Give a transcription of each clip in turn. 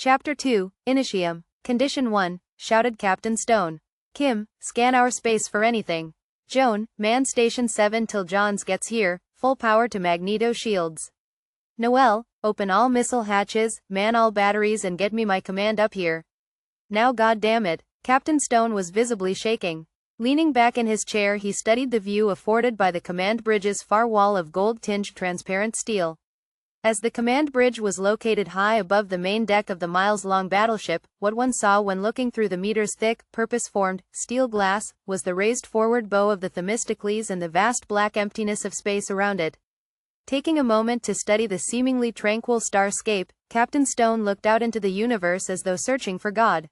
Chapter 2, Initium. Condition 1, shouted Captain Stone. Kim, scan our space for anything. Joan, man Station 7 till Johns gets here, full power to magneto shields. Noel, open all missile hatches, man all batteries and get me my command up here. Now goddammit, Captain Stone was visibly shaking. Leaning back in his chair he studied the view afforded by the command bridge's far wall of gold-tinged transparent steel. As the command bridge was located high above the main deck of the miles-long battleship, what one saw when looking through the meters-thick, purpose-formed, steel glass, was the raised forward bow of the Themistocles and the vast black emptiness of space around it. Taking a moment to study the seemingly tranquil starscape, Captain Stone looked out into the universe as though searching for God.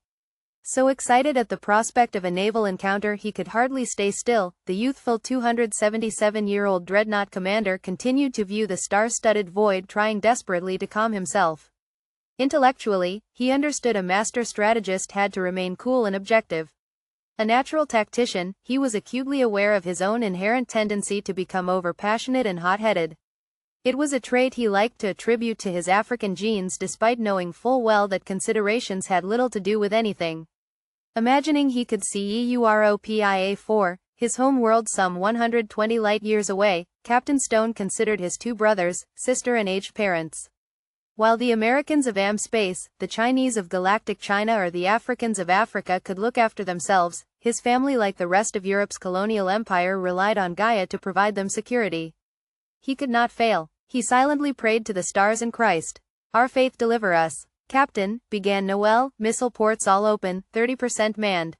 So excited at the prospect of a naval encounter he could hardly stay still, the youthful 277-year-old dreadnought commander continued to view the star-studded void, trying desperately to calm himself. Intellectually, he understood a master strategist had to remain cool and objective. A natural tactician, he was acutely aware of his own inherent tendency to become over-passionate and hot-headed. It was a trait he liked to attribute to his African genes despite knowing full well that considerations had little to do with anything. Imagining he could see Europia-4, his home world some 120 light-years away, Captain Stone considered his two brothers, sister and aged parents. While the Americans of Am-Space, the Chinese of Galactic China or the Africans of Africa could look after themselves, his family, like the rest of Europe's colonial empire, relied on GAIA to provide them security. He could not fail. He silently prayed to the stars and Christ. Our faith deliver us. Captain, began Noel, missile ports all open, 30% manned.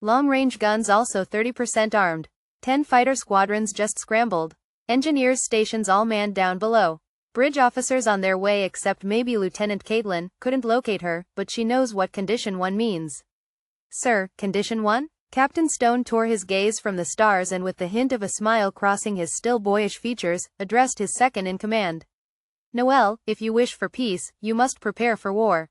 Long-range guns also 30% armed. 10 fighter squadrons just scrambled. Engineers stations all manned down below. Bridge officers on their way except maybe Lieutenant Caitlin, couldn't locate her, but she knows what Condition 1 means. Sir, Condition 1? Captain Stone tore his gaze from the stars and with the hint of a smile crossing his still boyish features, addressed his second-in-command. Noel, if you wish for peace, you must prepare for war.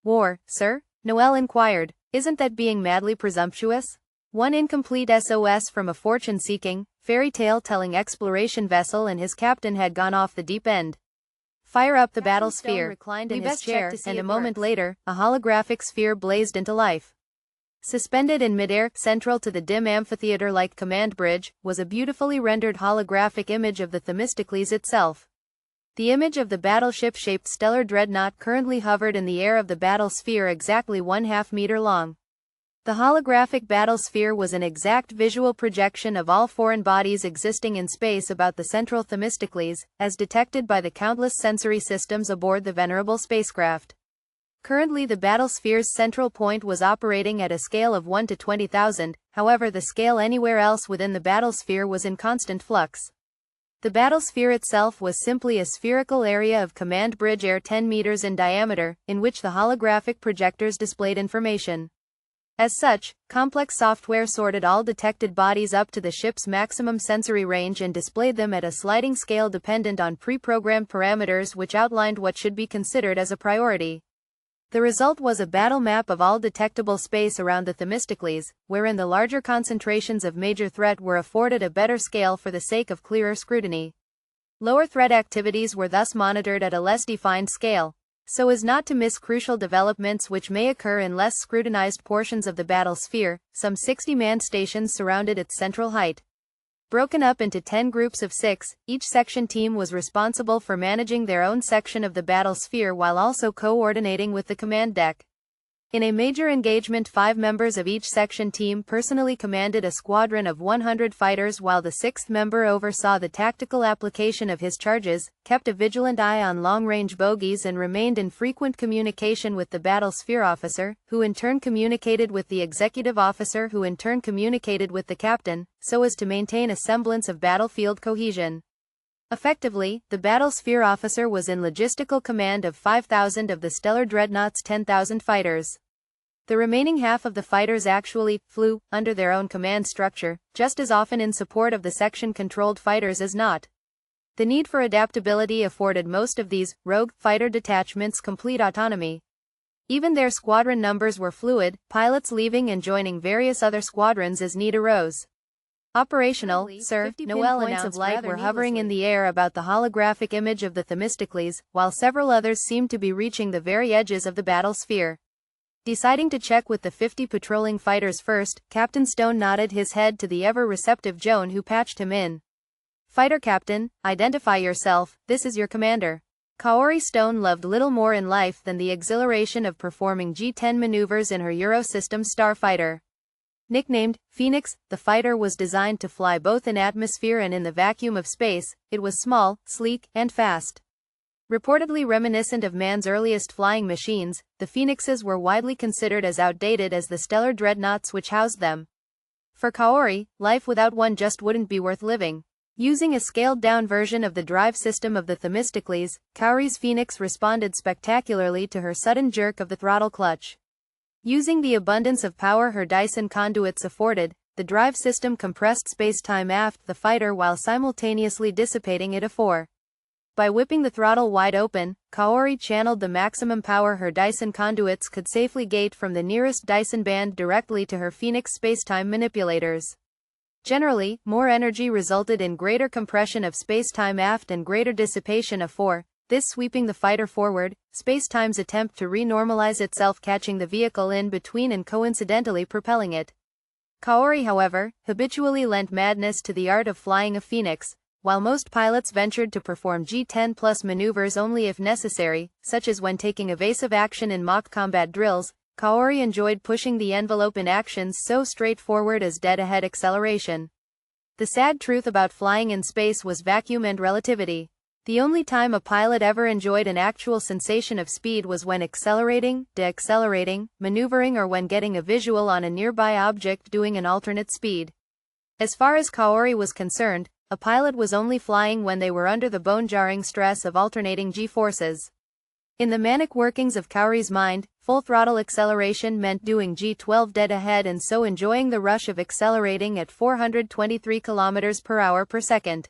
War, sir? Noel inquired. Isn't that being madly presumptuous? One incomplete SOS from a fortune-seeking, fairy-tale-telling exploration vessel and his captain had gone off the deep end. Fire up the battle sphere. Reclined in his chair, and a moment later, a holographic sphere blazed into life. Suspended in midair, central to the dim amphitheater-like command bridge, was a beautifully rendered holographic image of the Themistocles itself. The image of the battleship-shaped stellar dreadnought currently hovered in the air of the battle sphere exactly 1/2 meter long. The holographic battle sphere was an exact visual projection of all foreign bodies existing in space about the central Themistocles, as detected by the countless sensory systems aboard the venerable spacecraft. Currently the battle sphere's central point was operating at a scale of 1 to 20,000, however the scale anywhere else within the battle sphere was in constant flux. The battle sphere itself was simply a spherical area of command bridge air 10 meters in diameter, in which the holographic projectors displayed information. As such, complex software sorted all detected bodies up to the ship's maximum sensory range and displayed them at a sliding scale dependent on pre-programmed parameters which outlined what should be considered as a priority. The result was a battle map of all detectable space around the Themistocles, wherein the larger concentrations of major threat were afforded a better scale for the sake of clearer scrutiny. Lower threat activities were thus monitored at a less defined scale, so as not to miss crucial developments which may occur in less scrutinized portions of the battle sphere. Some 60 manned stations surrounded its central height. Broken up into 10 groups of 6, each section team was responsible for managing their own section of the battle sphere while also coordinating with the command deck. In a major engagement, 5 members of each section team personally commanded a squadron of 100 fighters while the 6th member oversaw the tactical application of his charges, kept a vigilant eye on long-range bogies and remained in frequent communication with the battle sphere officer, who in turn communicated with the executive officer who in turn communicated with the captain, so as to maintain a semblance of battlefield cohesion. Effectively, the battle sphere officer was in logistical command of 5,000 of the stellar dreadnought's 10,000 fighters. The remaining half of the fighters actually flew under their own command structure, just as often in support of the section-controlled fighters as not. The need for adaptability afforded most of these rogue fighter detachments complete autonomy. Even their squadron numbers were fluid, pilots leaving and joining various other squadrons as need arose. Operational, sir. Noel points of light were hovering in the air about the holographic image of the Themistocles, while several others seemed to be reaching the very edges of the battle sphere. Deciding to check with the 50 patrolling fighters first, Captain Stone nodded his head to the ever-receptive Joan, who patched him in. Fighter Captain, identify yourself, this is your commander. Kaori Stone loved little more in life than the exhilaration of performing G-10 maneuvers in her Eurosystem starfighter. Nicknamed Phoenix, the fighter was designed to fly both in atmosphere and in the vacuum of space. It was small, sleek, and fast. Reportedly reminiscent of man's earliest flying machines, the Phoenixes were widely considered as outdated as the stellar dreadnoughts which housed them. For Kaori, life without one just wouldn't be worth living. Using a scaled-down version of the drive system of the Themistocles, Kaori's Phoenix responded spectacularly to her sudden jerk of the throttle clutch. Using the abundance of power her Dyson conduits afforded, the drive system compressed space-time aft the fighter while simultaneously dissipating it afore. By whipping the throttle wide open, Kaori channeled the maximum power her Dyson conduits could safely gate from the nearest Dyson band directly to her Phoenix spacetime manipulators. Generally, more energy resulted in greater compression of spacetime aft and greater dissipation afore, this sweeping the fighter forward, spacetime's attempt to re-normalize itself, catching the vehicle in between and coincidentally propelling it. Kaori, however, habitually lent madness to the art of flying a Phoenix. While most pilots ventured to perform G-10 plus maneuvers only if necessary, such as when taking evasive action in mock combat drills, Kaori enjoyed pushing the envelope in actions so straightforward as dead-ahead acceleration. The sad truth about flying in space was vacuum and relativity. The only time a pilot ever enjoyed an actual sensation of speed was when accelerating, deaccelerating, maneuvering, or when getting a visual on a nearby object doing an alternate speed. As far as Kaori was concerned, a pilot was only flying when they were under the bone-jarring stress of alternating G-forces. In the manic workings of Kaori's mind, full throttle acceleration meant doing G-12 dead ahead and so enjoying the rush of accelerating at 423 km/h per second.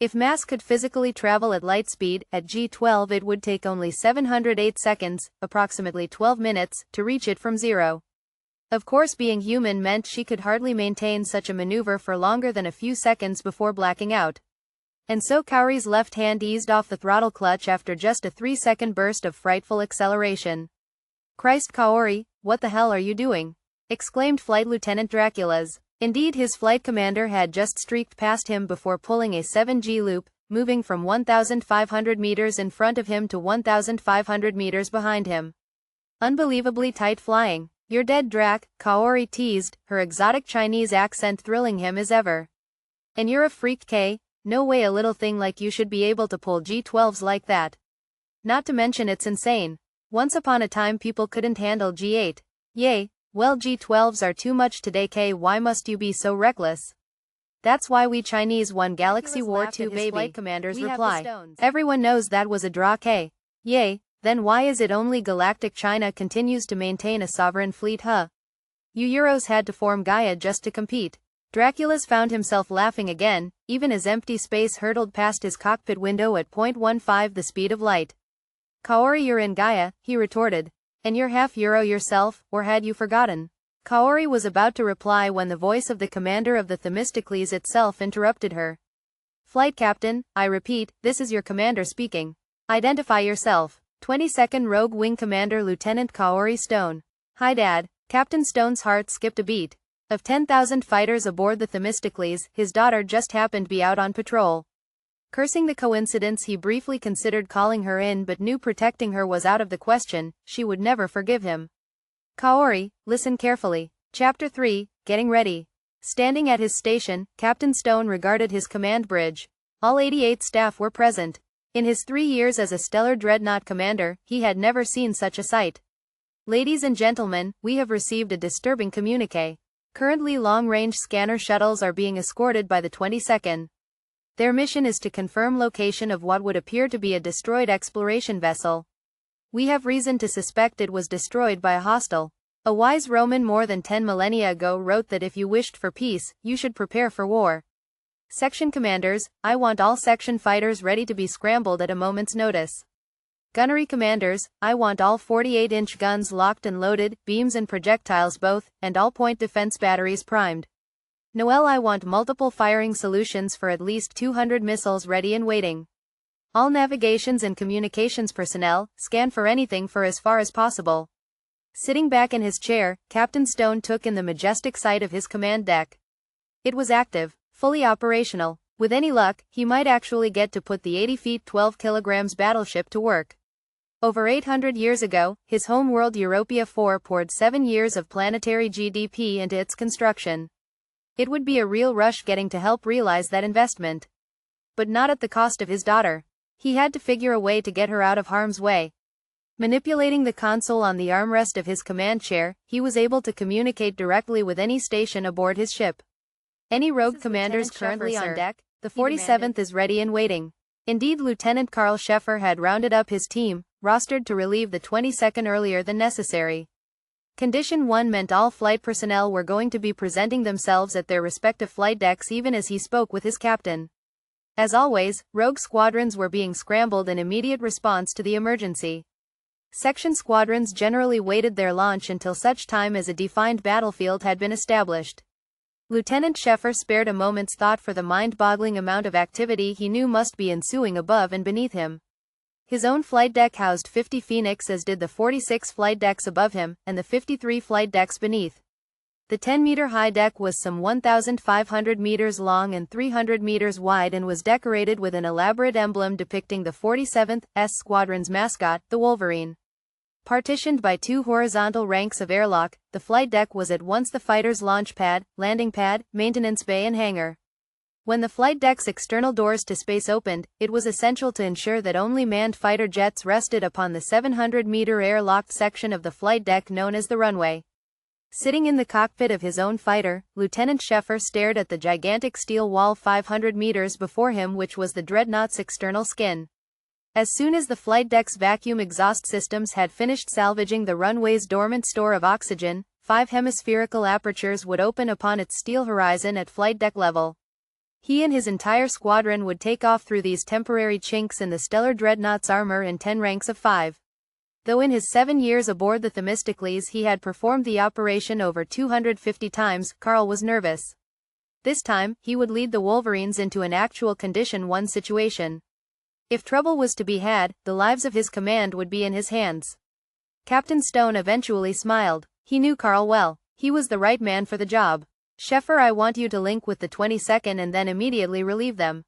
If mass could physically travel at light speed, at G-12 it would take only 708 seconds, approximately 12 minutes, to reach it from zero. Of course, being human meant she could hardly maintain such a maneuver for longer than a few seconds before blacking out. And so Kaori's left hand eased off the throttle clutch after just a 3-second burst of frightful acceleration. "Christ, Kaori, what the hell are you doing?" exclaimed Flight Lieutenant Draculas. Indeed, his flight commander had just streaked past him before pulling a 7G loop, moving from 1,500 meters in front of him to 1,500 meters behind him. Unbelievably tight flying. "You're dead, Drac," Kaori teased, her exotic Chinese accent thrilling him as ever. "And you're a freak, K. No way a little thing like you should be able to pull G-12s like that. Not to mention it's insane. Once upon a time people couldn't handle G-8. Yay, well G-12s are too much today, K. Why must you be so reckless?" "That's why we Chinese won Galaxy War II, baby," flight commander's reply. "Everyone knows that was a draw, K. Yay. Then why is it only Galactic China continues to maintain a sovereign fleet, huh? You Euros had to form GAIA just to compete." Draculas found himself laughing again, even as empty space hurtled past his cockpit window at 0.15 the speed of light. "Kaori, you're in GAIA," he retorted. "And you're half Euro yourself, or had you forgotten?" Kaori was about to reply when the voice of the commander of the Themistocles itself interrupted her. "Flight Captain, I repeat, this is your commander speaking. Identify yourself." 22nd Rogue Wing Commander Lieutenant Kaori Stone. "Hi Dad." Captain Stone's heart skipped a beat. Of 10,000 fighters aboard the Themistocles, his daughter just happened to be out on patrol. Cursing the coincidence, he briefly considered calling her in but knew protecting her was out of the question. She would never forgive him. "Kaori, listen carefully. Chapter 3, Getting Ready." Standing at his station, Captain Stone regarded his command bridge. All 88 staff were present. In his 3 years as a stellar dreadnought commander, he had never seen such a sight. "Ladies and gentlemen, we have received a disturbing communique. Currently long-range scanner shuttles are being escorted by the 22nd. Their mission is to confirm location of what would appear to be a destroyed exploration vessel. We have reason to suspect it was destroyed by a hostile. A wise Roman more than 10 millennia ago wrote that if you wished for peace, you should prepare for war. Section commanders, I want all section fighters ready to be scrambled at a moment's notice. Gunnery commanders, I want all 48-inch guns locked and loaded, beams and projectiles both, and all point defense batteries primed. Noel, I want multiple firing solutions for at least 200 missiles ready and waiting. All navigations and communications personnel, scan for anything for as far as possible. Sitting back in his chair, Captain Stone took in the majestic sight of his command deck. It was active, fully operational. With any luck, he might actually get to put the 80 feet 12 kilograms battleship to work. Over 800 years ago, his homeworld Europia 4 poured 7 years of planetary GDP into its construction. It would be a real rush getting to help realize that investment. But not at the cost of his daughter. He had to figure a way to get her out of harm's way. Manipulating the console on the armrest of his command chair, he was able to communicate directly with any station aboard his ship. Any rogue commanders currently on deck? The 47th is ready and waiting. Indeed, Lieutenant Carl Scheffer had rounded up his team, rostered to relieve the 22nd earlier than necessary. Condition 1 meant all flight personnel were going to be presenting themselves at their respective flight decks even as he spoke with his captain. As always, rogue squadrons were being scrambled in immediate response to the emergency. Section squadrons generally waited their launch until such time as a defined battlefield had been established. Lieutenant Scheffer spared a moment's thought for the mind-boggling amount of activity he knew must be ensuing above and beneath him. His own flight deck housed 50 Phoenix, as did the 46 flight decks above him, and the 53 flight decks beneath. The 10-meter-high deck was some 1,500 meters long and 300 meters wide and was decorated with an elaborate emblem depicting the 47th Squadron's mascot, the Wolverine. Partitioned by 2 horizontal ranks of airlock, the flight deck was at once the fighter's launch pad, landing pad, maintenance bay and hangar. When the flight deck's external doors to space opened, it was essential to ensure that only manned fighter jets rested upon the 700-meter air-locked section of the flight deck known as the runway. Sitting in the cockpit of his own fighter, Lieutenant Scheffer stared at the gigantic steel wall 500 meters before him, which was the dreadnought's external skin. As soon as the flight deck's vacuum exhaust systems had finished salvaging the runway's dormant store of oxygen, 5 hemispherical apertures would open upon its steel horizon at flight deck level. He and his entire squadron would take off through these temporary chinks in the stellar dreadnought's armor in 10 ranks of 5. Though in his 7 years aboard the Themistocles he had performed the operation over 250 times, Carl was nervous. This time, he would lead the Wolverines into an actual Condition 1 situation. If trouble was to be had, the lives of his command would be in his hands. Captain Stone eventually smiled. He knew Carl well. He was the right man for the job. Scheffer, I want you to link with the 22nd and then immediately relieve them.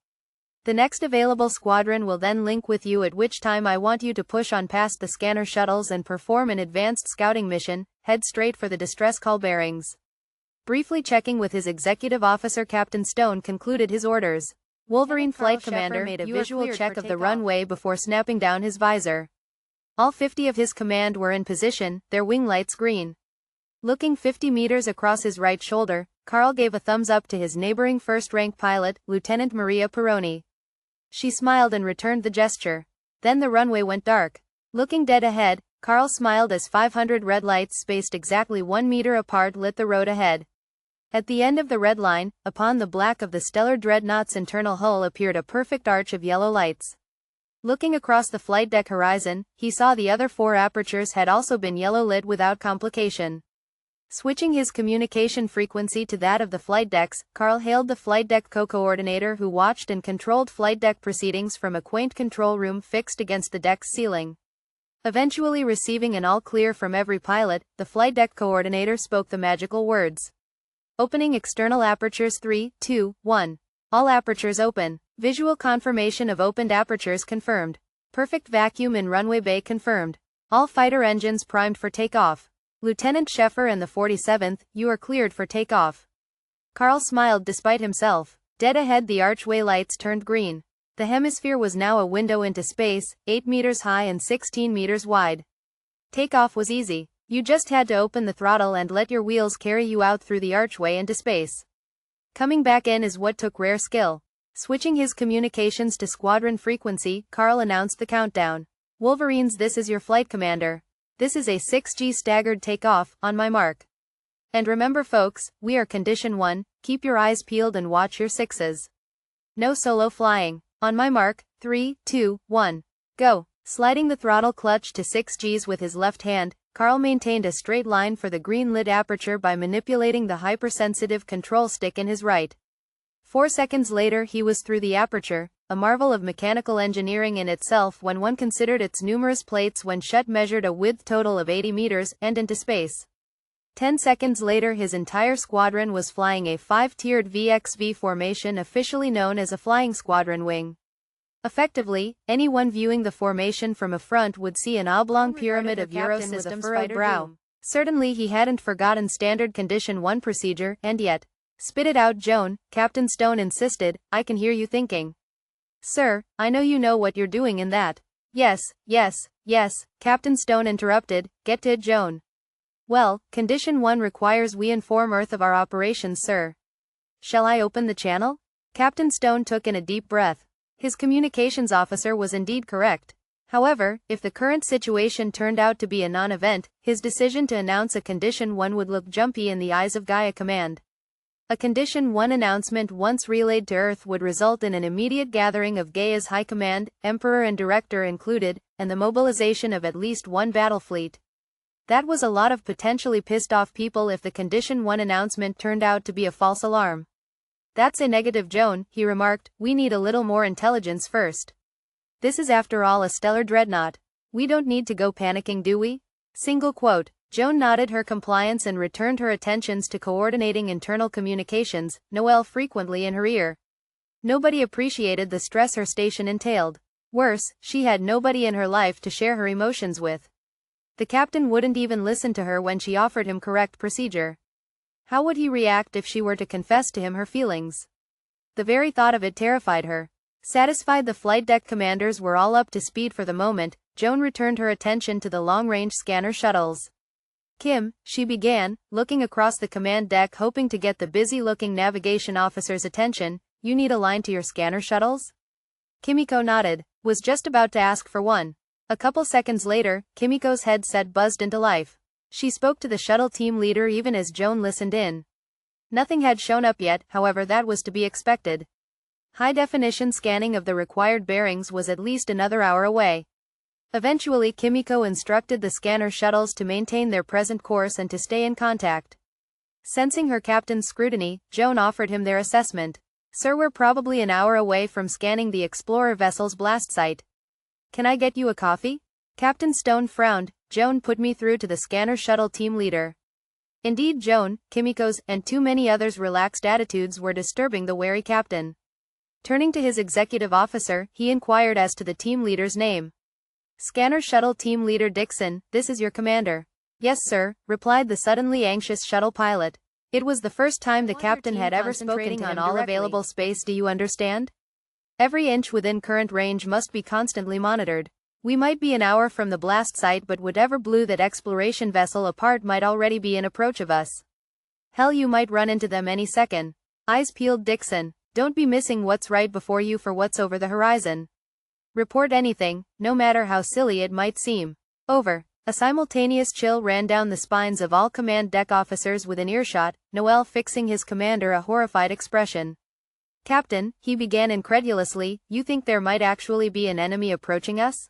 The next available squadron will then link with you, at which time I want you to push on past the scanner shuttles and perform an advanced scouting mission, head straight for the distress call bearings. Briefly checking with his executive officer, Captain Stone concluded his orders. Wolverine Flight Commander made a visual check of the runway before snapping down his visor. All 50 of his command were in position, their wing lights green. Looking 50 meters across his right shoulder, Carl gave a thumbs up to his neighboring first-rank pilot, Lieutenant Maria Peroni. She smiled and returned the gesture. Then the runway went dark. Looking dead ahead, Carl smiled as 500 red lights spaced exactly 1 meter apart lit the road ahead. At the end of the red line, upon the black of the stellar dreadnought's internal hull appeared a perfect arch of yellow lights. Looking across the flight deck horizon, he saw the other 4 apertures had also been yellow lit without complication. Switching his communication frequency to that of the flight decks, Carl hailed the flight deck co-coordinator who watched and controlled flight deck proceedings from a quaint control room fixed against the deck's ceiling. Eventually receiving an all-clear from every pilot, the flight deck coordinator spoke the magical words. Opening external apertures 3, 2, 1. All apertures open. Visual confirmation of opened apertures confirmed. Perfect vacuum in runway bay confirmed. All fighter engines primed for takeoff. Lieutenant Scheffer and the 47th, you are cleared for takeoff. Carl smiled despite himself. Dead ahead the archway lights turned green. The hemisphere was now a window into space, 8 meters high and 16 meters wide. Takeoff was easy. You just had to open the throttle and let your wheels carry you out through the archway into space. Coming back in is what took rare skill. Switching his communications to squadron frequency, Carl announced the countdown. Wolverines, this is your flight commander. This is a 6G staggered takeoff, on my mark. And remember folks, we are Condition 1, keep your eyes peeled and watch your 6s. No solo flying. On my mark, 3, 2, 1. Go. Sliding the throttle clutch to 6Gs with his left hand, Carl maintained a straight line for the green-lit aperture by manipulating the hypersensitive control stick in his right. 4 seconds later he was through the aperture, a marvel of mechanical engineering in itself when one considered its numerous plates when shut measured a width total of 80 meters, and into space. 10 seconds later his entire squadron was flying a 5-tiered VXV formation officially known as a flying squadron wing. Effectively, anyone viewing the formation from a front would see an oblong pyramid of Eurosystems furrowed brow. Certainly he hadn't forgotten standard Condition 1 procedure, and yet, "Spit it out, Joan," Captain Stone insisted, "I can hear you thinking." "Sir, I know you know what you're doing in that." Yes, Captain Stone interrupted, "Get to it, Joan." "Well, Condition 1 requires we inform Earth of our operations, sir." "Shall I open the channel?" Captain Stone took in a deep breath. His communications officer was indeed correct. However, if the current situation turned out to be a non-event, his decision to announce a Condition 1 would look jumpy in the eyes of GAIA Command. A Condition 1 announcement once relayed to Earth would result in an immediate gathering of GAIA's High Command, Emperor and Director included, and the mobilization of at least one battle fleet. That was a lot of potentially pissed-off people if the Condition 1 announcement turned out to be a false alarm. "That's a negative, Joan," he remarked. "We need a little more intelligence first. This is after all a stellar dreadnought. We don't need to go panicking, do we?" Single quote. Joan nodded her compliance and returned her attentions to coordinating internal communications, Noelle frequently in her ear. Nobody appreciated the stress her station entailed. Worse, she had nobody in her life to share her emotions with. The captain wouldn't even listen to her when she offered him correct procedure. How would he react if she were to confess to him her feelings? The very thought of it terrified her. Satisfied the flight deck commanders were all up to speed for the moment, Joan returned her attention to the long-range scanner shuttles. "Kim," she began, looking across the command deck hoping to get the busy-looking navigation officer's attention, "you need a line to your scanner shuttles?" Kimiko nodded, was just about to ask for one. A couple seconds later, Kimiko's headset buzzed into life. She spoke to the shuttle team leader even as Joan listened in. Nothing had shown up yet, however that was to be expected. High-definition scanning of the required bearings was at least another hour away. Eventually Kimiko instructed the scanner shuttles to maintain their present course and to stay in contact. Sensing her captain's scrutiny, Joan offered him their assessment. "Sir, we're probably an hour away from scanning the Explorer vessel's blast site. Can I get you a coffee?" Captain Stone frowned. "Joan put me through to the scanner shuttle team leader." Indeed Joan, Kimiko's, and too many others' relaxed attitudes were disturbing the wary captain. Turning to his executive officer, he inquired as to the team leader's name. "Scanner shuttle team leader Dixon, this is your commander." "Yes, sir," replied the suddenly anxious shuttle pilot. It was the first time the captain had ever spoken to him. "All available space, do you understand? Every inch within current range must be constantly monitored. We might be an hour from the blast site, but whatever blew that exploration vessel apart might already be in approach of us. Hell, you might run into them any second." Eyes peeled Dixon. "Don't be missing what's right before you for what's over the horizon. Report anything, no matter how silly it might seem." Over. A simultaneous chill ran down the spines of all command deck officers within earshot, Noelle fixing his commander a horrified expression. "Captain," he began incredulously, "you think there might actually be an enemy approaching us?"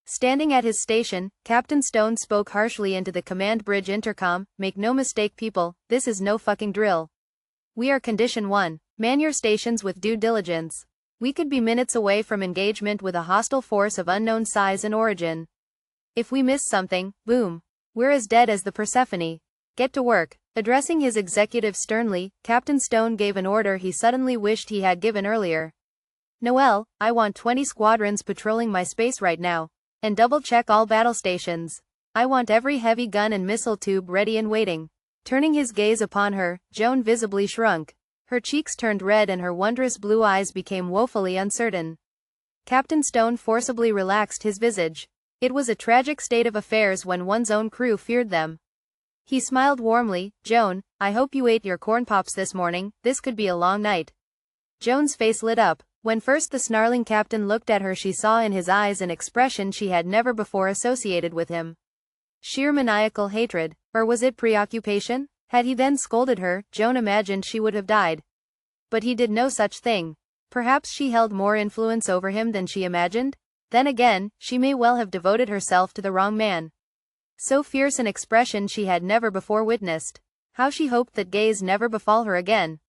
Standing at his station, Captain Stone spoke harshly into the command bridge intercom, "Make no mistake, people, this is no fucking drill. We are Condition 1. Man your stations with due diligence. We could be minutes away from engagement with a hostile force of unknown size and origin. If we miss something, boom. We're as dead as the Persephone. Get to work." Addressing his executive sternly, Captain Stone gave an order he suddenly wished he had given earlier. "Noelle, I want 20 squadrons patrolling my space right now. And double-check all battle stations. I want every heavy gun and missile tube ready and waiting." Turning his gaze upon her, Joan visibly shrunk. Her cheeks turned red and her wondrous blue eyes became woefully uncertain. Captain Stone forcibly relaxed his visage. It was a tragic state of affairs when one's own crew feared them. He smiled warmly. "Joan, I hope you ate your corn pops this morning, this could be a long night." Joan's face lit up. When first the snarling captain looked at her, she saw in his eyes an expression she had never before associated with him. Sheer maniacal hatred. Or was it preoccupation? Had he then scolded her, Joan imagined she would have died. But he did no such thing. Perhaps she held more influence over him than she imagined? Then again, she may well have devoted herself to the wrong man. so fierce an expression she had never before witnessed. How she hoped that gaze never befall her again.